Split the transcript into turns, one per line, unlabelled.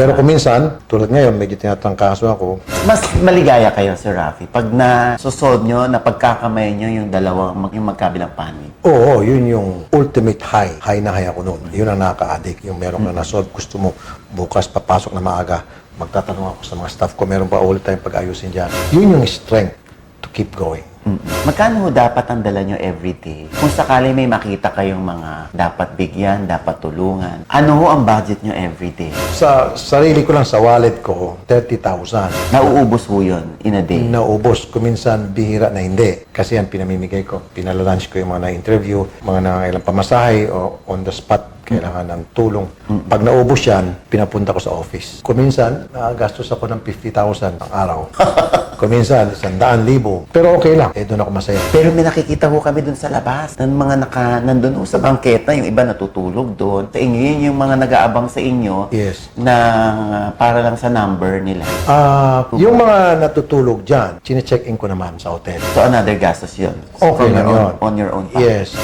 Pero kung minsan, tulad ngayon, medyo tinatangkaso ako.
Mas maligaya kayo, Sir Rafi, pag nasusod nyo, napagkakamay nyo yung yung magkabilang panig.
Oo, yun yung ultimate high. High na high ako noon. Yun ang nakaka-addict. Yung meron ka na-solve, gusto mo bukas papasok na maaga. Magtatanong ako sa mga staff ko, meron pa ulit tayong pag-ayusin dyan. Yun yung strength to keep going.
Magkano ho dapat ang dala nyo everyday? Kung sakali may makita kayong mga dapat bigyan, dapat tulungan, ano ho ang budget nyo everyday?
Sa sarili ko lang, sa wallet ko, 30,000.
Nauubos ho yun in a day?
Naubos. Kuminsan, bihira na hindi. Kasi yan, pinamimigay ko. Pinalalunch ko yung mga na-interview, mga nangangailang pamasahe o on the spot, kailangan ng tulong. Pag naubos yan, pinapunta ko sa office. Kuminsan, nakagastos ako ng 50,000 ang araw. Kuminsan, 100,000. Pero okay lang. Doon ako masaya.
Pero may nakikita ho kami dun sa labas ng mga nandun ho sa bangketa, yung iba natutulog doon. Sa inyo, yun yung mga nag-aabang sa inyo
Yes.
na para lang sa number nila.
Yung mga natutulog dyan, chine-check-in ko naman sa hotel.
So another gastos yun.
Okay
From
lang
your
yun.
on your own pocket.
Yes.